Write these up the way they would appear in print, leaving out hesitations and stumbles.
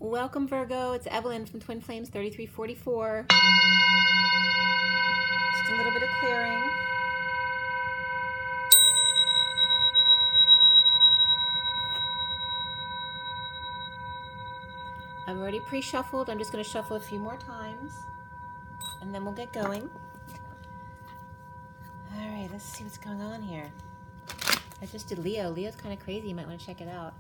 Welcome, Virgo. It's Evelyn from Twin Flames 3344. Just a little bit of clearing. I've already pre-shuffled. I'm just going to shuffle a few more times, and then we'll get going. All right, let's see what's going on here. I just did Leo. Leo's kind of crazy. You might want to check it out.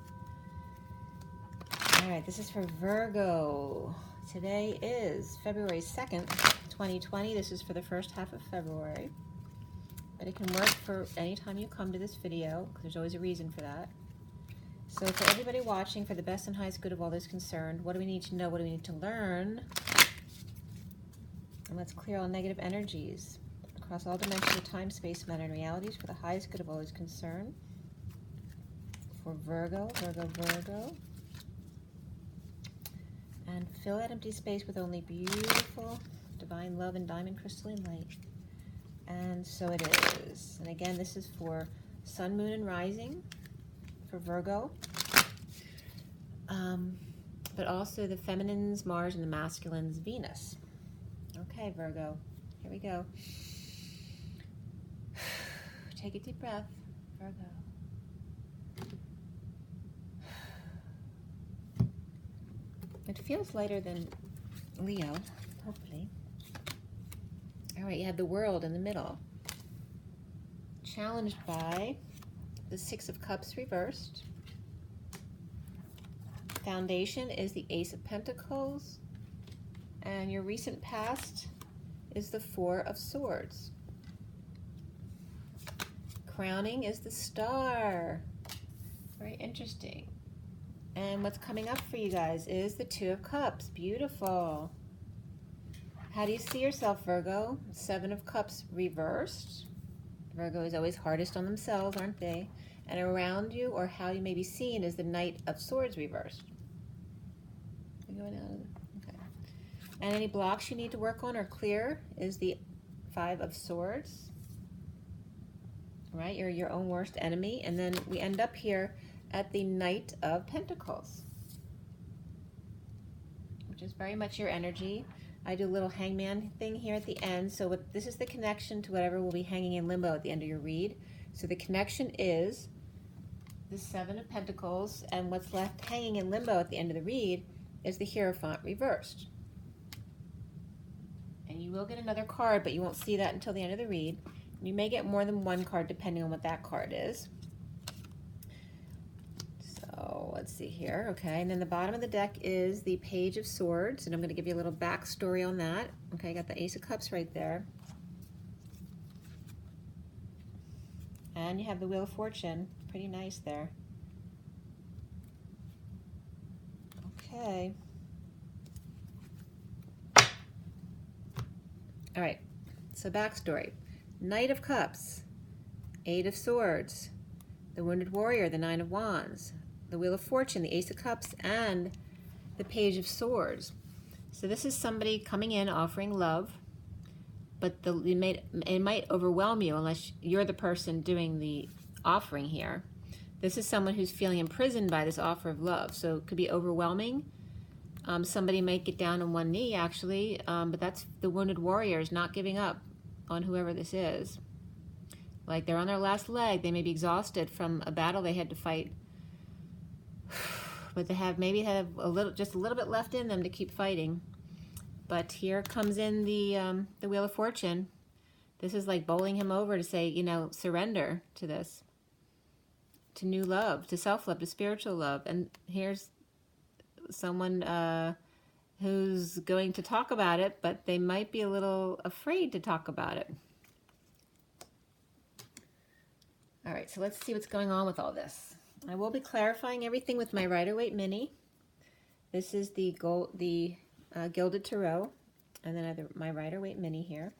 All right, this is for Virgo. Today is February 2nd, 2020. This is for the first half of February. But it can work for any time you come to this video, because there's always a reason for that. So for everybody watching, for the best and highest good of all those concerned, what do we need to know? What do we need to learn? And let's clear all negative energies across all dimensions of time, space, matter, and realities for the highest good of all those concerned. For Virgo, Virgo, Virgo. And fill that empty space with only beautiful, divine love and diamond crystalline light. And so it is. And again, this is for Sun, Moon, and Rising for Virgo. But also the feminines, Mars, and the masculines, Venus. Okay, Virgo. Here we go. Take a deep breath, Virgo. It feels lighter than Leo, hopefully. All right, you have the World in the middle. Challenged by the Six of Cups reversed. Foundation is the Ace of Pentacles. And your recent past is the Four of Swords. Crowning is the Star. Very interesting. And what's coming up for you guys is the Two of Cups. Beautiful. How do you see yourself, Virgo? Seven of Cups reversed. Virgo is always hardest on themselves, aren't they? And around you, or how you may be seen, is the Knight of Swords reversed. You're going out. Okay. And any blocks you need to work on or clear is the Five of Swords. Right? You're your own worst enemy. And then we end up here at the Knight of Pentacles, which is very much your energy. I do a little hangman thing here at the end. So this is the connection to whatever will be hanging in limbo at the end of your read. So the connection is the Seven of Pentacles, and what's left hanging in limbo at the end of the read is the Hierophant reversed. And you will get another card, but you won't see that until the end of the read. You may get more than one card depending on what that card is. So let's see here. Okay, and then the bottom of the deck is the Page of Swords, and I'm going to give you a little backstory on that. Okay, I got the Ace of Cups right there. And you have the Wheel of Fortune. Pretty nice there. Okay. All right, so backstory. Knight of Cups, Eight of Swords, the Wounded Warrior, the Nine of Wands, the Wheel of Fortune, the Ace of Cups, and the Page of Swords. So this is somebody coming in offering love, but it might overwhelm you unless you're the person doing the offering here. This is someone who's feeling imprisoned by this offer of love, so it could be overwhelming. Somebody might get down on one knee, actually, but that's the Wounded Warriors not giving up on whoever this is. Like they're on their last leg. They may be exhausted from a battle they had to fight, but they maybe have just a little bit left in them to keep fighting. But here comes in the Wheel of Fortune. This is like bowling him over to say, you know, surrender to this, to new love, to self-love, to spiritual love. And here's someone who's going to talk about it, but they might be a little afraid to talk about it. All right, so let's see what's going on with all this. I will be clarifying everything with my Rider-Waite Mini. This is the Gilded Tarot, and then I have my Rider-Waite Mini here.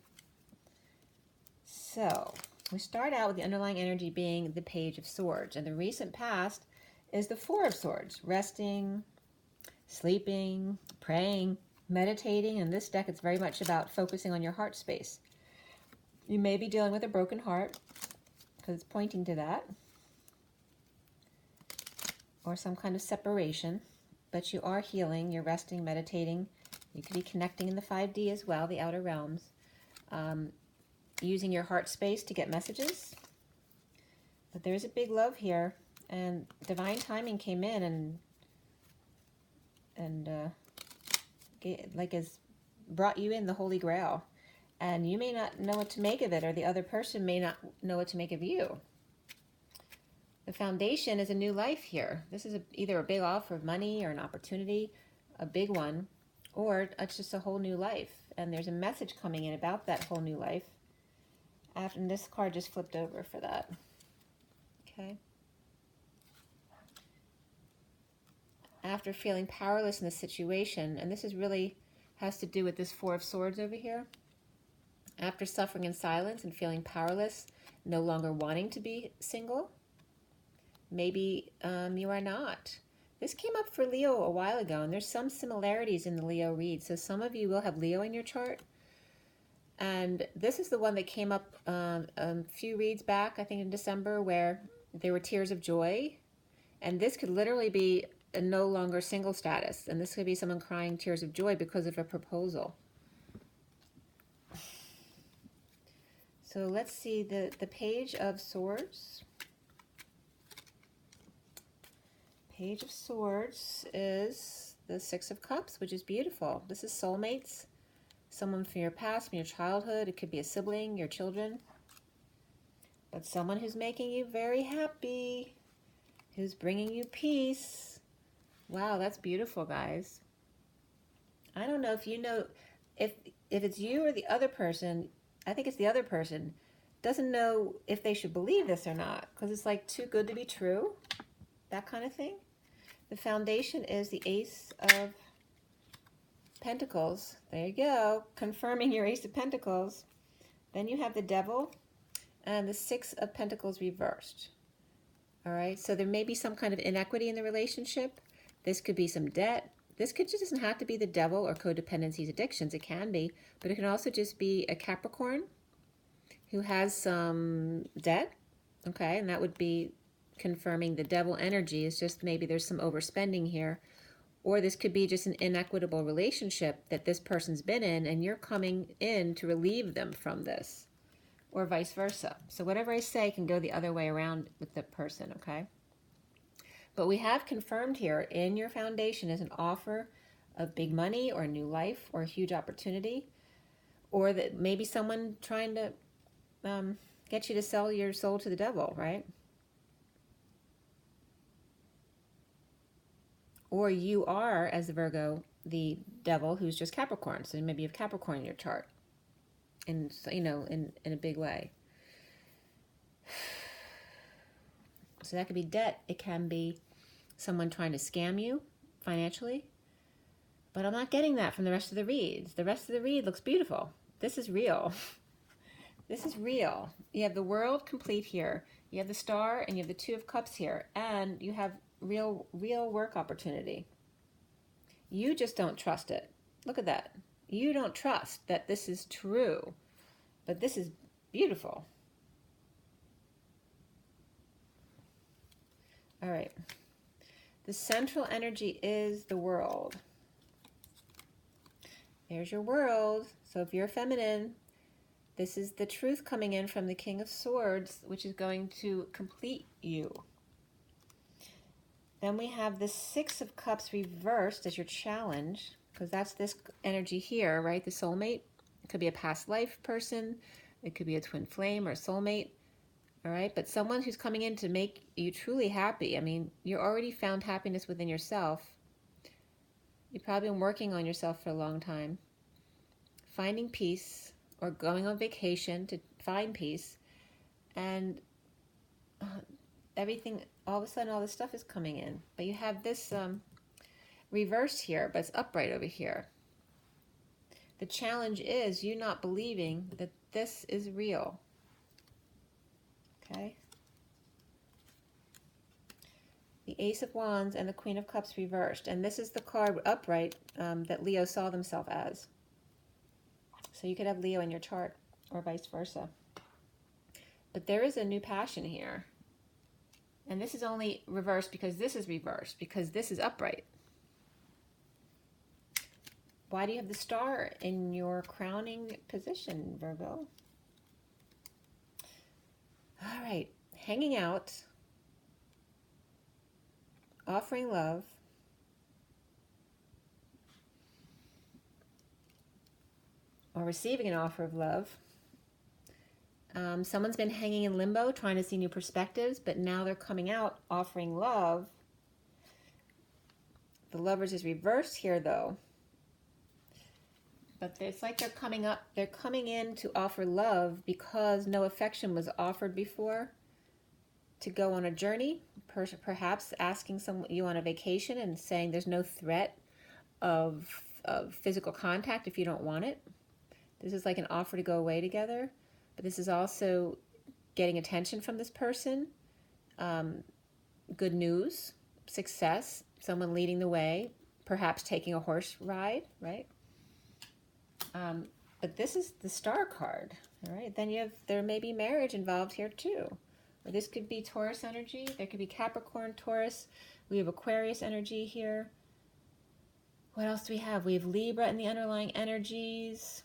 So we start out with the underlying energy being the Page of Swords, and the recent past is the Four of Swords, resting, sleeping, praying, meditating. In this deck, it's very much about focusing on your heart space. You may be dealing with a broken heart, because it's pointing to that, or some kind of separation. but you are healing, you're resting, meditating. You could be connecting in the 5D as well, the outer realms. Using your heart space to get messages. But there's a big love here, and divine timing came in and like has brought you in the Holy Grail. And you may not know what to make of it, or the other person may not know what to make of you. The foundation is a new life here. This is either a big offer of money or an opportunity, a big one, or it's just a whole new life. And there's a message coming in about that whole new life. And this card just flipped over for that. Okay. After feeling powerless in the situation, and this is really has to do with this Four of Swords over here. After suffering in silence and feeling powerless, no longer wanting to be single, maybe you are not. This came up for Leo a while ago, and there's some similarities in the Leo read. So some of you will have Leo in your chart. And this is the one that came up a few reads back, I think in December, where there were tears of joy. And this could literally be a no longer single status. And this could be someone crying tears of joy because of a proposal. So let's see the Page of Swords. Page of Swords is the Six of Cups, which is beautiful. This is soulmates. Someone from your past, from your childhood. It could be a sibling, your children. But someone who's making you very happy, who's bringing you peace. Wow, that's beautiful, guys. I don't know if you know, if it's you or the other person. I think it's the other person doesn't know if they should believe this or not, because it's like too good to be true, that kind of thing. The foundation is the Ace of Pentacles. There you go, confirming your Ace of Pentacles. Then you have the Devil and the Six of Pentacles reversed. All right, so there may be some kind of inequity in the relationship. This could be some debt. This just doesn't have to be the devil or codependencies, addictions. It can be, but it can also just be a Capricorn who has some debt, okay? And that would be confirming the devil energy. Is just maybe there's some overspending here. Or this could be just an inequitable relationship that this person's been in, and you're coming in to relieve them from this, or vice versa. So whatever I say can go the other way around with the person, okay? But we have confirmed here in your foundation is an offer of big money or new life or a huge opportunity, or that maybe someone trying to get you to sell your soul to the devil, right? Or you are, as the Virgo, the devil who's just Capricorn. So maybe you have Capricorn in your chart, and you know, in a big way. So that could be debt. It can be someone trying to scam you financially. But I'm not getting that from the rest of the reads. The rest of the read looks beautiful. This is real. This is real. You have the World complete here. You have the Star and you have the Two of Cups here. And you have real work opportunity. You just don't trust it. Look at that. You don't trust that this is true. But this is beautiful. All right. The central energy is the World. There's your World. So if you're feminine, this is the truth coming in from the King of Swords, which is going to complete you. Then we have the Six of Cups reversed as your challenge, because that's this energy here, right? The soulmate. It could be a past life person. It could be a twin flame or a soulmate. All right, but someone who's coming in to make you truly happy. I mean, you're already found happiness within yourself. You've probably been working on yourself for a long time. Finding peace or going on vacation to find peace. And everything, all of a sudden, all this stuff is coming in. But you have this reversed here, but it's upright over here. The challenge is you not believing that this is real. Okay. The Ace of Wands and the Queen of Cups reversed. And this is the card upright that Leo saw themselves as. So you could have Leo in your chart or vice versa. But there is a new passion here. And this is only reversed because this is reversed, because this is upright. Why do you have the star in your crowning position, Virgo? All right, hanging out, offering love, or receiving an offer of love. Someone's been hanging in limbo, trying to see new perspectives, but now they're coming out, offering love. The Lovers is reversed here, though. But it's like they're coming up, they're coming in to offer love because no affection was offered before, to go on a journey, perhaps asking you on a vacation and saying there's no threat of physical contact if you don't want it. This is like an offer to go away together, but this is also getting attention from this person, good news, success, someone leading the way, perhaps taking a horse ride, right? But this is the Star card, all right? Then there may be marriage involved here too. Or this could be Taurus energy. There could be Capricorn, Taurus. We have Aquarius energy here. What else do we have? We have Libra in the underlying energies.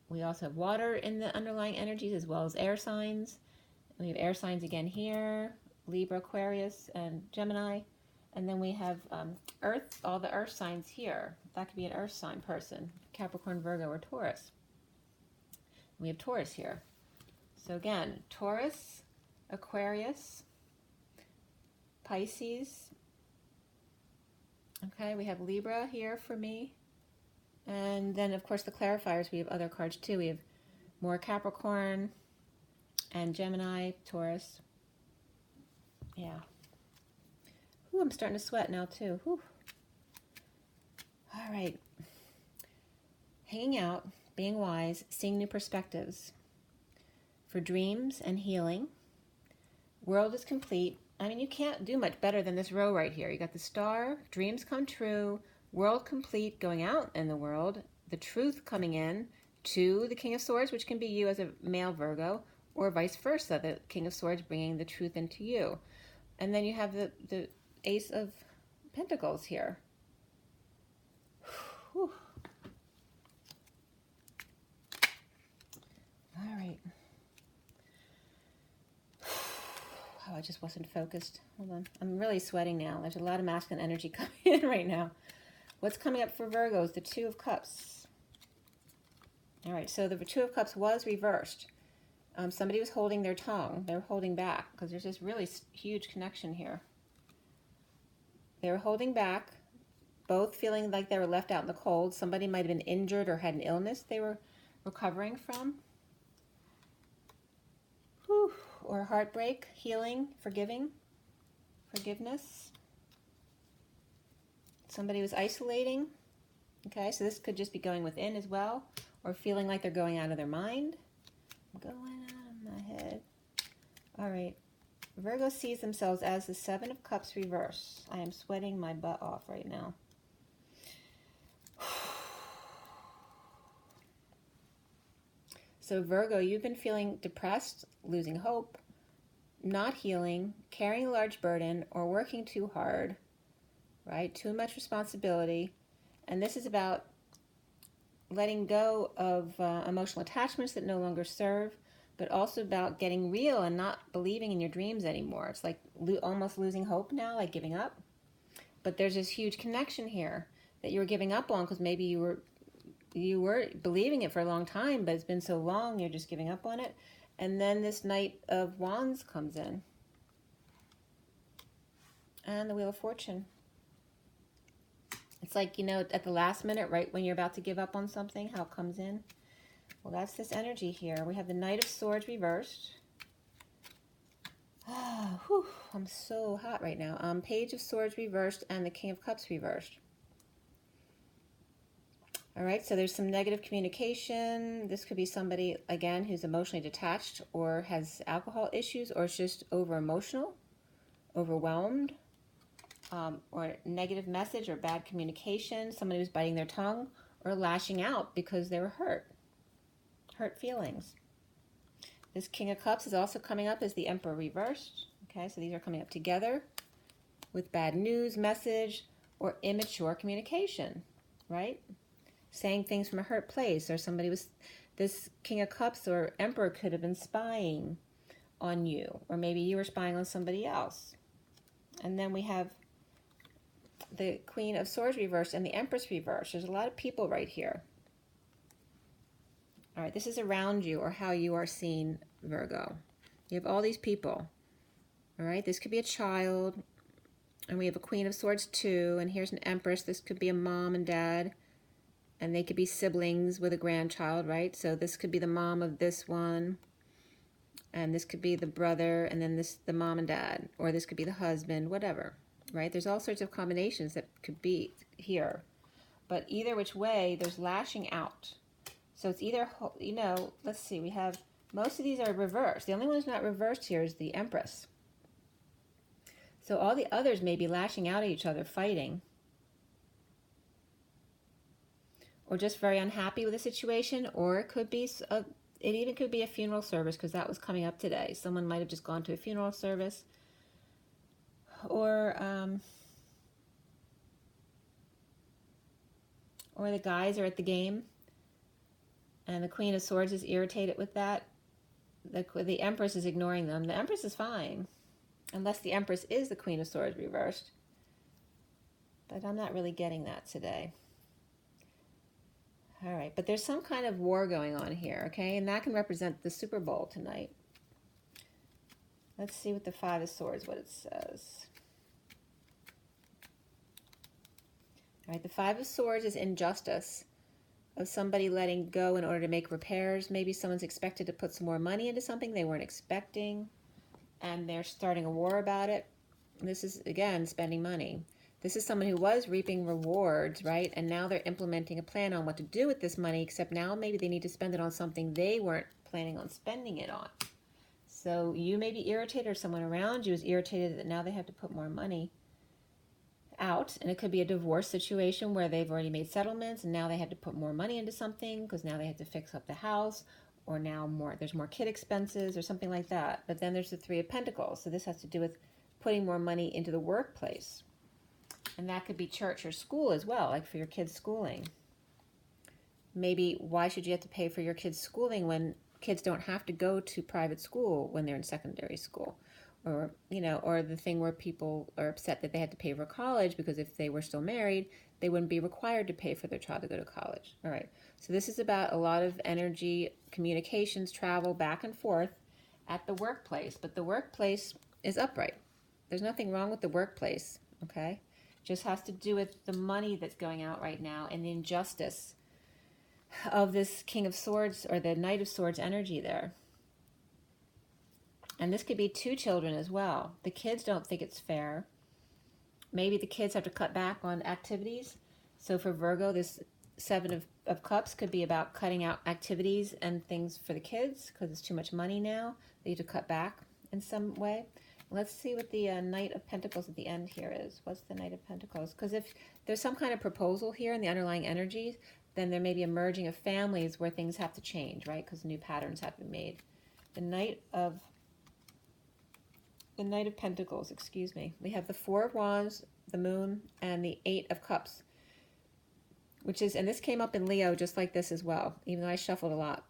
We also have water in the underlying energies as well as air signs. We have air signs again here, Libra, Aquarius, and Gemini. And then we have Earth, all the Earth signs here. That could be an Earth sign person, Capricorn, Virgo, or Taurus. We have Taurus here. So again, Taurus, Aquarius, Pisces. Okay, we have Libra here for me. And then, of course, the clarifiers, we have other cards too. We have more Capricorn and Gemini, Taurus. Yeah. Ooh, I'm starting to sweat now too. Whew. All right. Hanging out, being wise, seeing new perspectives. For dreams and healing. World is complete. I mean, you can't do much better than this row right here. You got the star, dreams come true, world complete, going out in the world, the truth coming in to the King of Swords, which can be you as a male Virgo, or vice versa, the King of Swords bringing the truth into you. And then you have the Ace of Pentacles here. Whew. All right. Oh, I just wasn't focused. Hold on. I'm really sweating now. There's a lot of masculine energy coming in right now. What's coming up for Virgos? The Two of Cups. All right, so the Two of Cups was reversed. Somebody was holding their tongue. They were holding back because there's this really huge connection here. They were holding back, both feeling like they were left out in the cold. Somebody might have been injured or had an illness they were recovering from. Whew. Or heartbreak, healing, forgiveness. Somebody was isolating. Okay, so this could just be going within as well, or feeling like they're going out of their mind. Going out of my head. All right. Virgo sees themselves as the Seven of Cups reverse. I am sweating my butt off right now. So Virgo, you've been feeling depressed, losing hope, not healing, carrying a large burden, or working too hard, right? Too much responsibility. And this is about letting go of emotional attachments that no longer serve, but also about getting real and not believing in your dreams anymore. It's like almost losing hope now, like giving up. But there's this huge connection here that you were giving up on because maybe you were believing it for a long time, but it's been so long you're just giving up on it. And then this Knight of Wands comes in. And the Wheel of Fortune. It's like, you know, at the last minute, right when you're about to give up on something, how it comes in. Well, that's this energy here. We have the Knight of Swords reversed. Ah, whew, I'm so hot right now. Page of Swords reversed and the King of Cups reversed. All right, so there's some negative communication. This could be somebody, again, who's emotionally detached or has alcohol issues or is just over-emotional, overwhelmed, or negative message or bad communication. Somebody who's biting their tongue or lashing out because they were hurt feelings. This King of Cups is also coming up as the Emperor reversed. Okay, so these are coming up together with bad news, message, or immature communication. right? Saying things from a hurt place, or somebody was, this King of Cups or Emperor could have been spying on you, or maybe you were spying on somebody else. And then we have the Queen of Swords reversed and the Empress reversed. There's a lot of people right here. All right, this is around you or how you are seen, Virgo. You have all these people. All right, this could be a child. And we have a Queen of Swords too. And here's an Empress. This could be a mom and dad. And they could be siblings with a grandchild, right? So this could be the mom of this one. And this could be the brother. And then this the mom and dad. Or this could be the husband, whatever. Right? There's all sorts of combinations that could be here. But either which way, there's lashing out. So it's either, you know, let's see, we have, most of these are reversed. The only one who's not reversed here is the Empress. So all the others may be lashing out at each other, fighting. Or just very unhappy with the situation. Or it could be, it even could be a funeral service, because that was coming up today. Someone might have just gone to a funeral service. Or the guys are at the game. And the Queen of Swords is irritated with that. The Empress is ignoring them. The Empress is fine. Unless the Empress is the Queen of Swords reversed. But I'm not really getting that today. All right, but there's some kind of war going on here, okay? And that can represent the Super Bowl tonight. Let's see with the Five of Swords what it says. All right, the Five of Swords is injustice. Of somebody letting go in order to make repairs. Maybe someone's expected to put some more money into something they weren't expecting, and they're starting a war about it. This is, again, spending money. This is someone who was reaping rewards, right? And now they're implementing a plan on what to do with this money, except now maybe they need to spend it on something they weren't planning on spending it on. So you may be irritated, or someone around you is irritated that now they have to put more money out, and it could be a divorce situation where they've already made settlements and now they had to put more money into something because now they had to fix up the house, or now there's more kid expenses or something like that. But then there's the Three of Pentacles, so this has to do with putting more money into the workplace, and that could be church or school as well, like for your kids' schooling. Maybe why should you have to pay for your kids' schooling when kids don't have to go to private school when they're in secondary school? Or, you know, or the thing where people are upset that they had to pay for college because if they were still married, they wouldn't be required to pay for their child to go to college. All right. So this is about a lot of energy, communications, travel, back and forth at the workplace. But the workplace is upright. There's nothing wrong with the workplace, okay? Just has to do with the money that's going out right now and the injustice of this King of Swords or the Knight of Swords energy there. And this could be two children as well. The kids don't think it's fair. Maybe the kids have to cut back on activities. So for Virgo, this Seven of Cups could be about cutting out activities and things for the kids because it's too much money now. They need to cut back in some way. Let's see what the Knight of Pentacles at the end here is. What's the Knight of Pentacles? Because if there's some kind of proposal here in the underlying energies, then there may be a merging of families where things have to change, right? Because new patterns have been made. The Knight of Pentacles, excuse me. We have the Four of Wands, the Moon, and the Eight of Cups. Which is, and this came up in Leo just like this as well, even though I shuffled a lot.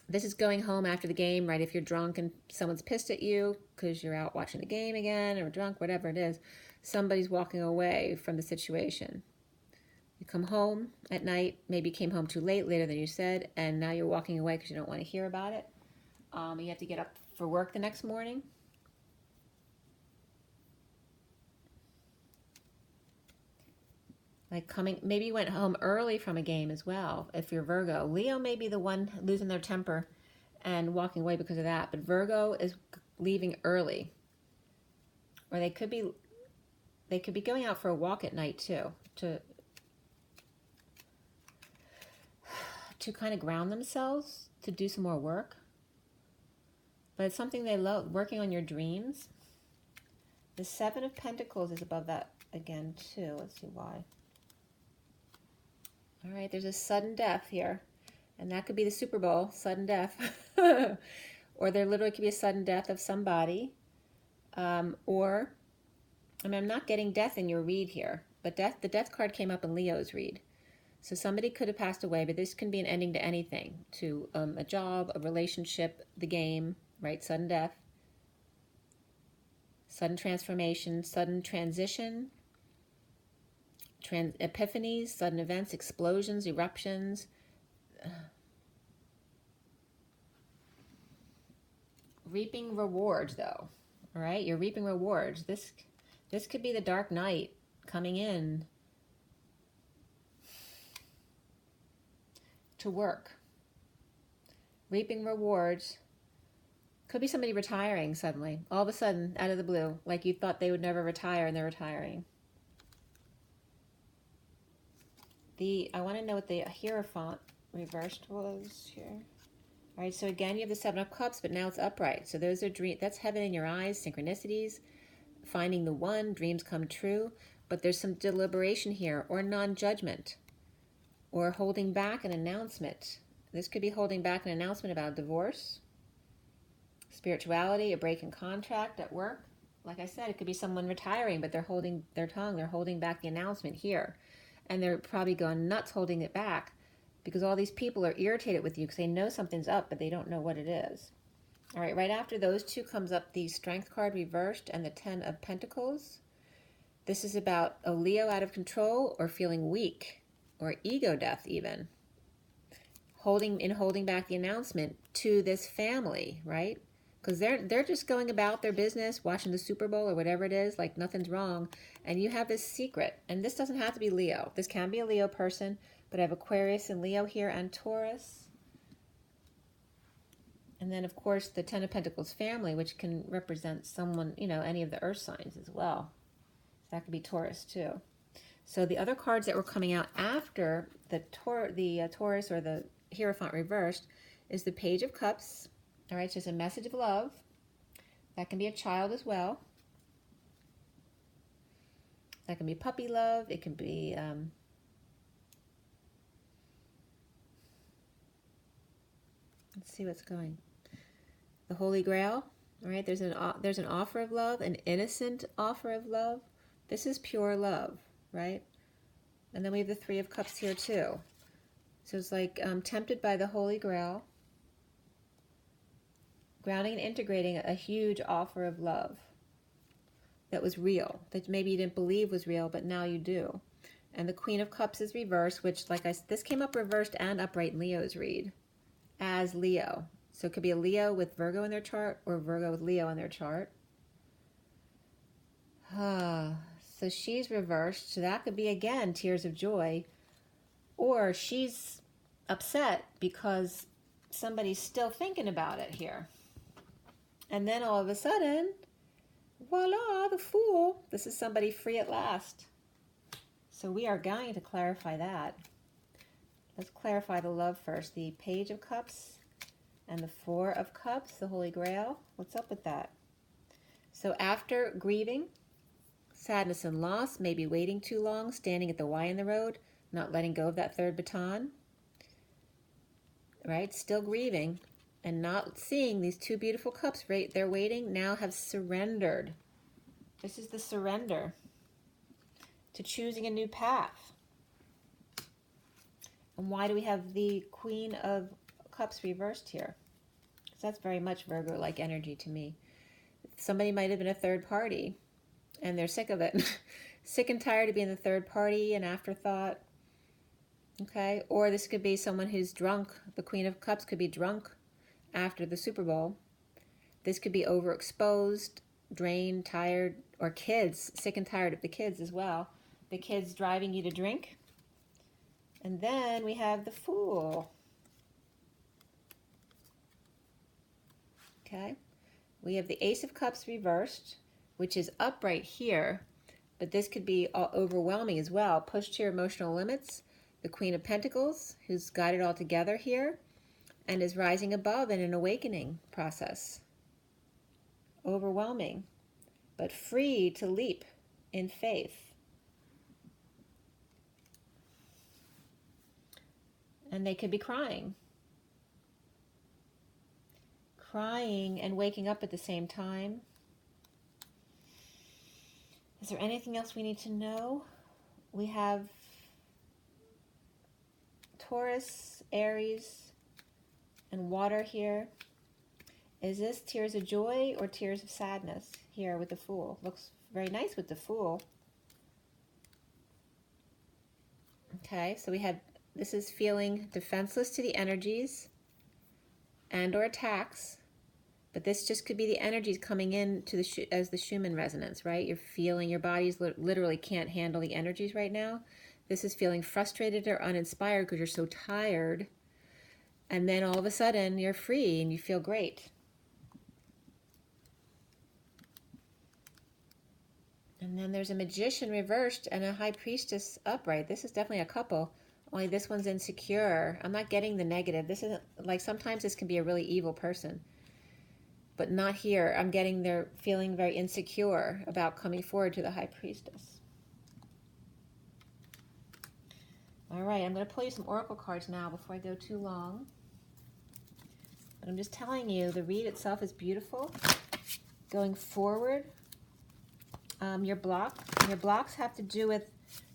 This is going home after the game, right? If you're drunk and someone's pissed at you because you're out watching the game again or drunk, whatever it is, somebody's walking away from the situation. You come home at night, maybe you came home too late, later than you said, and now you're walking away because you don't want to hear about it. You have to get up for work the next morning. Like maybe you went home early from a game as well, if you're Virgo. Leo may be the one losing their temper and walking away because of that, but Virgo is leaving early. Or they could be going out for a walk at night too, to kind of ground themselves, to do some more work. But it's something they love, working on your dreams. The Seven of Pentacles is above that again too. Let's see why. All right, there's a sudden death here. And that could be the Super Bowl, sudden death. Or there literally could be a sudden death of somebody. Or, I mean, I'm not getting death in your read here. But the death card came up in Leo's read. So somebody could have passed away, but this can be an ending to anything, to a job, a relationship, the game, right? Sudden death, sudden transformation, sudden transition, epiphanies, sudden events, explosions, eruptions. Reaping rewards, though. All right, you're reaping rewards. This could be the dark night coming in to work. Reaping rewards. Could be somebody retiring suddenly, all of a sudden, out of the blue, like you thought they would never retire and they're retiring. I want to know what the Hierophant reversed was here. All right, so again, you have the Seven of Cups, but now it's upright. So those are that's heaven in your eyes, synchronicities, finding the one, dreams come true. But there's some deliberation here, or non-judgment, or holding back an announcement. This could be holding back an announcement about a divorce, spirituality, a break in contract at work. Like I said, it could be someone retiring, but they're holding their tongue. They're holding back the announcement here. And they're probably going nuts holding it back because all these people are irritated with you because they know something's up, but they don't know what it is. All right, right after those two comes up the Strength card reversed and the Ten of Pentacles. This is about a Leo out of control or feeling weak or ego death even. Holding back the announcement to this family, right? Because they're just going about their business, watching the Super Bowl or whatever it is, like nothing's wrong. And you have this secret. And this doesn't have to be Leo. This can be a Leo person, but I have Aquarius and Leo here and Taurus. And then, of course, the Ten of Pentacles family, which can represent someone, you know, any of the earth signs as well. So that could be Taurus too. So the other cards that were coming out after the Taurus or the Hierophant reversed is the Page of Cups. All right, so it's a message of love. That can be a child as well. That can be puppy love. It can be let's see what's going. The Holy Grail. All right, there's an offer of love, an innocent offer of love. This is pure love, right? And then we have the Three of Cups here too. So it's like tempted by the Holy Grail. Grounding and integrating a huge offer of love that was real, that maybe you didn't believe was real, but now you do. And the Queen of Cups is reversed, which, like this came up reversed and upright in Leo's read as Leo. So it could be a Leo with Virgo in their chart or Virgo with Leo in their chart. So she's reversed. So that could be, again, tears of joy. Or she's upset because somebody's still thinking about it here. And then all of a sudden, voila, the Fool. This is somebody free at last. So we are going to clarify that. Let's clarify the love first. The Page of Cups and the Four of Cups, the Holy Grail. What's up with that? So after grieving, sadness and loss, maybe waiting too long, standing at the Y in the road, not letting go of that third baton, right? Still grieving. And not seeing these two beautiful cups, right? They're waiting, now have surrendered. This is the surrender to choosing a new path. And why do we have the Queen of Cups reversed here? Because that's very much Virgo-like energy to me. Somebody might have been a third party, and they're sick of it. Sick and tired of being the third party, an afterthought. Okay? Or this could be someone who's drunk. The Queen of Cups could be drunk after the Super Bowl. This could be overexposed, drained, tired, or kids, sick and tired of the kids as well. The kids driving you to drink. And then we have the Fool. Okay. We have the Ace of Cups reversed, which is upright here, but this could be overwhelming as well. Pushed to your emotional limits. The Queen of Pentacles, who's got it all together here, and is rising above in an awakening process. Overwhelming, but free to leap in faith. And they could be crying. Crying and waking up at the same time. Is there anything else we need to know? we have Taurus, Aries, and water here. Is this tears of joy or tears of sadness here with the Fool? Looks very nice with the Fool. Okay, so we have, this is feeling defenseless to the energies and or attacks, but this just could be the energies coming in to the as the Schumann resonance, right? You're feeling your body's literally can't handle the energies right now. This is feeling frustrated or uninspired because you're so tired, and then all of a sudden you're free and you feel great. And then there's a Magician reversed and a High Priestess upright. This is definitely a couple, only this one's insecure. I'm not getting the negative. This isn't, like, sometimes this can be a really evil person, but not here. I'm getting they're feeling very insecure about coming forward to the High Priestess. All right, I'm going to pull you some oracle cards now before I go too long. But I'm just telling you, the read itself is beautiful. Going forward, your blocks have to do with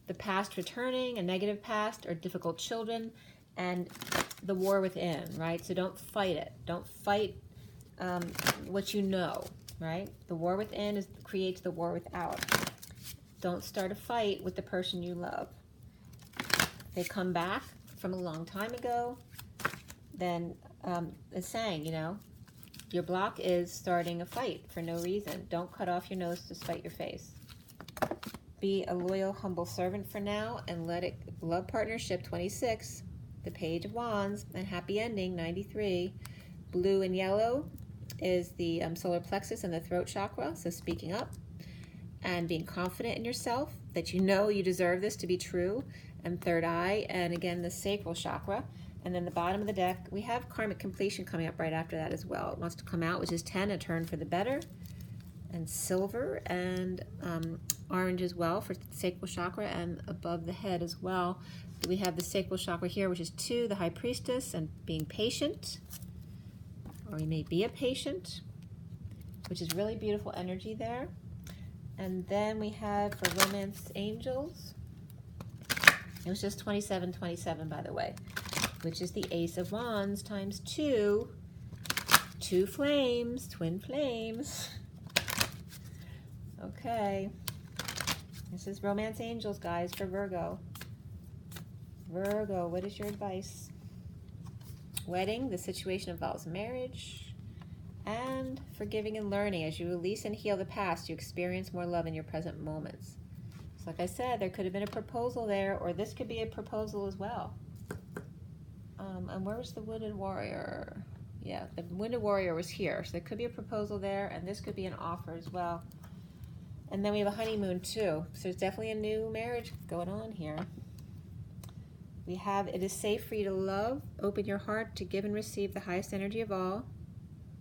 the past returning, a negative past, or difficult children, and the war within, right? So don't fight it. Don't fight what you know, right? The war within creates the war without. Don't start a fight with the person you love. They come back from a long time ago, then it's saying, you know, your block is starting a fight for no reason. Don't cut off your nose to spite your face. Be a loyal, humble servant for now and let it. Love partnership 26, the Page of Wands, and happy ending 93. Blue and yellow is the solar plexus and the throat chakra, so speaking up and being confident in yourself that you know you deserve this to be true, and third eye, and again the sacral chakra. And then the bottom of the deck, we have karmic completion coming up right after that as well. It wants to come out, which is 10, a turn for the better, and silver, and orange as well for the sacral chakra, and above the head as well. We have the sacral chakra here, which is 2, the High Priestess, and being patient, or you may be a patient, which is really beautiful energy there. And then we have for romance angels, it was just 2727, by the way, which is the Ace of Wands times 2, 2 flames, twin flames. Okay, this is romance angels, guys, for Virgo. Virgo, what is your advice? Wedding, the situation involves marriage, and forgiving and learning. As you release and heal the past, you experience more love in your present moments. So like I said, there could have been a proposal there, or this could be a proposal as well. And where's the Wounded Warrior? Yeah, the Wounded Warrior was here. So there could be a proposal there, and this could be an offer as well. And then we have a honeymoon too. So there's definitely a new marriage going on here. We have, it is safe for you to love. Open your heart to give and receive the highest energy of all.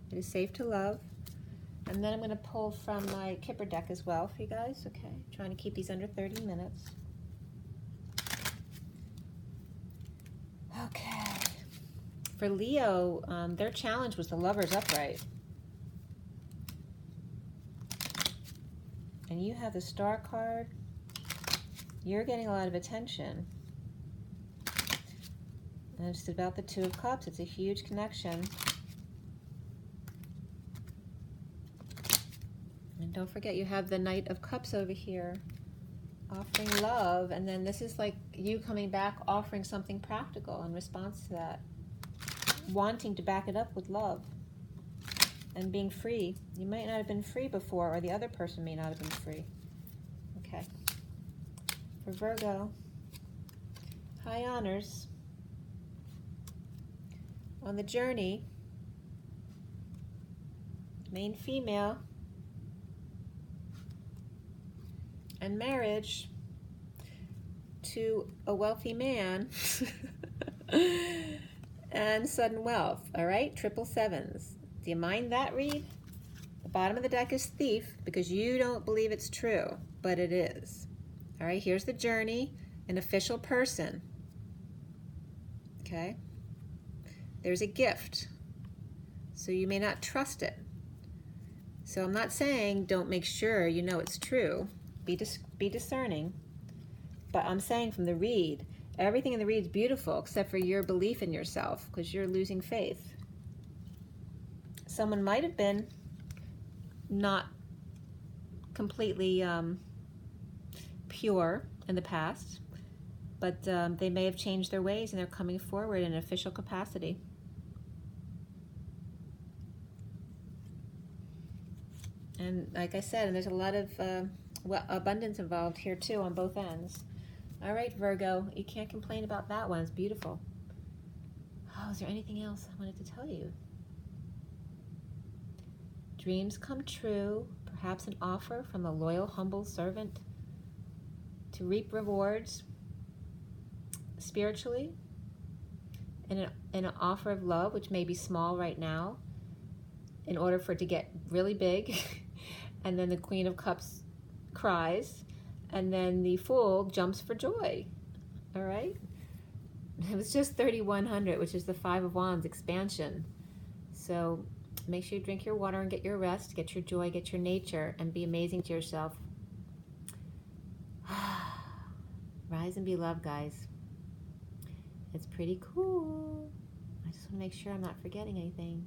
It is safe to love. And then I'm going to pull from my Kipper deck as well for you guys. Okay, trying to keep these under 30 minutes. Okay. For Leo, their challenge was the Lover's upright. And you have the Star card. You're getting a lot of attention. And it's about the Two of Cups. It's a huge connection. And don't forget, you have the Knight of Cups over here, offering love. And then this is like you coming back, offering something practical in response to that. Wanting to back it up with love. And being free. You might not have been free before, or the other person may not have been free. Okay. For Virgo, high honors. On the journey, main female, and marriage to a wealthy man, and sudden wealth. All right, 777s. Do you mind that read? The bottom of the deck is Thief, because you don't believe it's true, but it is. All right, here's the journey, an official person. Okay. There's a gift, so you may not trust it. So I'm not saying don't make sure you know it's true. Be discerning. But I'm saying from the read, everything in the read is beautiful except for your belief in yourself, because you're losing faith. Someone might have been not completely pure in the past, but they may have changed their ways and they're coming forward in an official capacity. And like I said, there's a lot of abundance involved here too on both ends. All right, Virgo, you can't complain about that one. It's beautiful. Oh, is there anything else I wanted to tell you? Dreams come true, perhaps an offer from a loyal, humble servant to reap rewards spiritually, and an offer of love, which may be small right now, in order for it to get really big. And then the Queen of Cups cries, and then the Fool jumps for joy. All right? It was just 3,100, which is the Five of Wands expansion. So make sure you drink your water and get your rest, get your joy, get your nature, and be amazing to yourself. Rise and be loved, guys. It's pretty cool. I just want to make sure I'm not forgetting anything.